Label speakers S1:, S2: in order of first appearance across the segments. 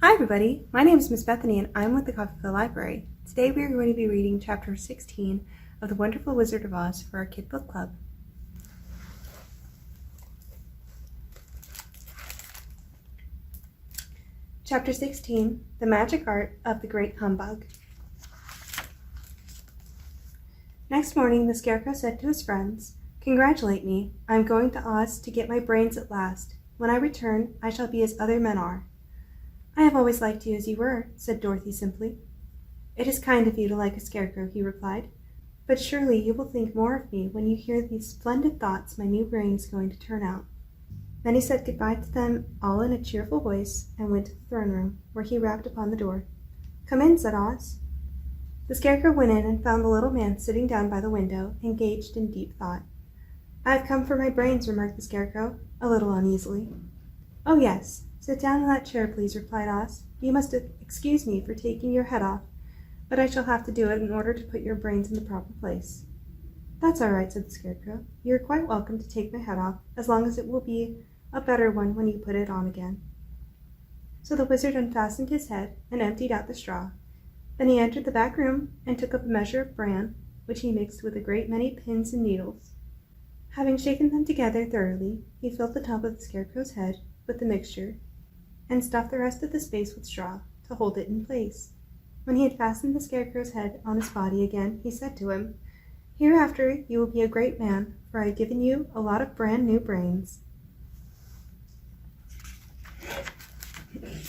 S1: Hi everybody, my name is Miss Bethany and I'm with the Coffeeville Library. Today we are going to be reading Chapter 16 of The Wonderful Wizard of Oz for our Kid Book Club. Chapter 16, The Magic Art of the Great Humbug. Next morning the Scarecrow said to his friends, "Congratulate me, I am going to Oz to get my brains at last. When I return, I shall be as other men are." "I have always liked you as you were," said Dorothy simply. "It is kind of you to like a scarecrow," he replied, "but surely you will think more of me when you hear these splendid thoughts my new brain is going to turn out." Then he said goodbye to them all in a cheerful voice and went to the throne room, where he rapped upon the door. "Come in," said Oz. The Scarecrow went in and found the little man sitting down by the window, engaged in deep thought. "I have come for my brains," remarked the Scarecrow, a little uneasily. "Oh yes, sit down in that chair, please," replied Oz. "You must excuse me for taking your head off, but I shall have to do it in order to put your brains in the proper place." "That's all right," said the Scarecrow. "You are quite welcome to take my head off, as long as it will be a better one when you put it on again." So the Wizard unfastened his head and emptied out the straw. Then he entered the back room and took up a measure of bran, which he mixed with a great many pins and needles. Having shaken them together thoroughly, he filled the top of the Scarecrow's head with the mixture and stuffed the rest of the space with straw to hold it in place. When he had fastened the Scarecrow's head on his body again, he said to him, "Hereafter you will be a great man, for I have given you a lot of brand new brains."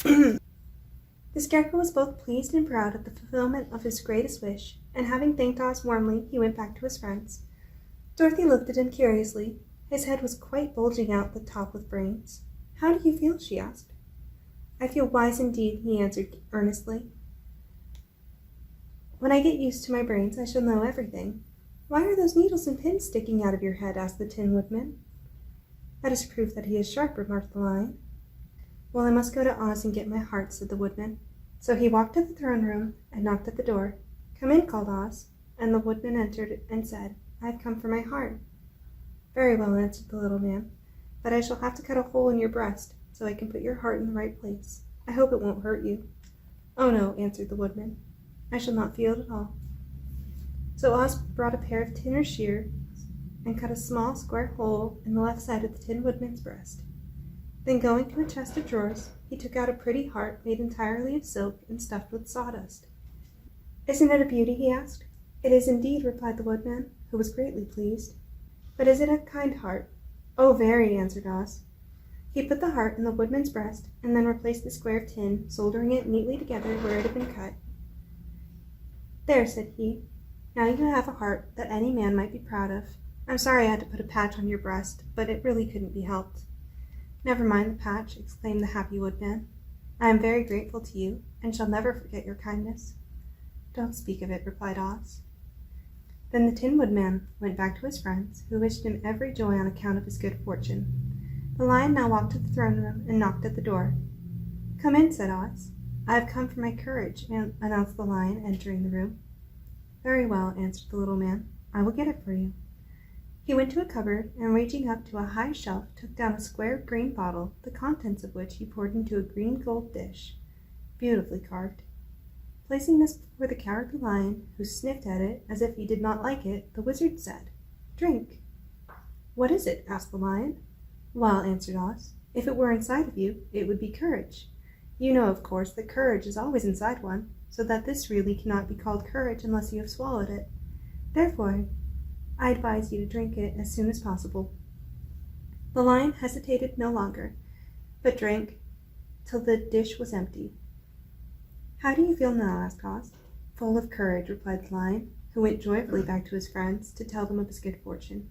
S1: The Scarecrow was both pleased and proud at the fulfillment of his greatest wish, and having thanked Oz warmly, he went back to his friends. Dorothy looked at him curiously. His head was quite bulging out the top with brains. "How do you feel?" she asked. "I feel wise indeed," he answered earnestly. "When I get used to my brains, I shall know everything." "Why are those needles and pins sticking out of your head?" asked the Tin Woodman. "That is proof that he is sharp," remarked the Lion. "Well, I must go to Oz and get my heart," said the Woodman. So he walked to the throne room and knocked at the door. "Come in," called Oz, and the Woodman entered and said, "I have come for my heart." "Very well," answered the little man, "but I shall have to cut a hole in your breast, so I can put your heart in the right place. I hope it won't hurt you." "Oh no," answered the Woodman, "I shall not feel it at all." So Oz brought a pair of tinner shears and cut a small square hole in the left side of the Tin Woodman's breast. Then going to a chest of drawers, he took out a pretty heart made entirely of silk and stuffed with sawdust. "Isn't it a beauty?" he asked. "It is indeed," replied the Woodman, who was greatly pleased. "But is it a kind heart?" "Oh, very," answered Oz. He put the heart in the Woodman's breast and then replaced the square of tin, soldering it neatly together where it had been cut. "There," said he. "Now you have a heart that any man might be proud of. I'm sorry I had to put a patch on your breast, but it really couldn't be helped." "Never mind the patch," exclaimed the happy Woodman. "I am very grateful to you, and shall never forget your kindness." "Don't speak of it," replied Oz. Then the Tin Woodman went back to his friends, who wished him every joy on account of his good fortune. The Lion now walked to the throne room and knocked at the door. "Come in," said Oz. "I have come for my courage," announced the Lion, entering the room. "Very well," answered the little man. "I will get it for you." He went to a cupboard and, reaching up to a high shelf, took down a square green bottle, the contents of which he poured into a green gold dish, beautifully carved. Placing this before the Cowardly Lion, who sniffed at it as if he did not like it, the Wizard said, "Drink." "What is it?" asked the Lion. "Well," answered Oz, "if it were inside of you, it would be courage. You know, of course, that courage is always inside one, so that this really cannot be called courage unless you have swallowed it. Therefore, I advise you to drink it as soon as possible." The Lion hesitated no longer, but drank till the dish was empty. "How do you feel now?" asked Oz. "Full of courage," replied the Lion, who went joyfully back to his friends to tell them of his good fortune.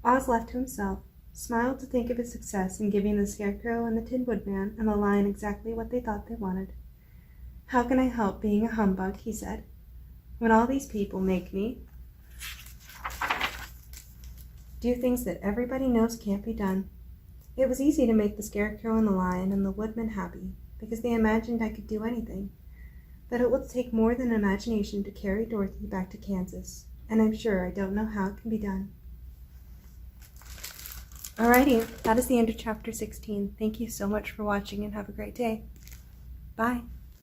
S1: Oz, left to himself, smiled to think of his success in giving the Scarecrow and the Tin Woodman and the Lion exactly what they thought they wanted. "How can I help being a humbug," he said, "when all these people make me do things that everybody knows can't be done?" It was easy to make the Scarecrow and the Lion and the Woodman happy, because they imagined I could do anything. But it will take more than imagination to carry Dorothy back to Kansas, and I'm sure I don't know how it can be done. Alrighty, that is the end of Chapter 16. Thank you so much for watching and have a great day. Bye.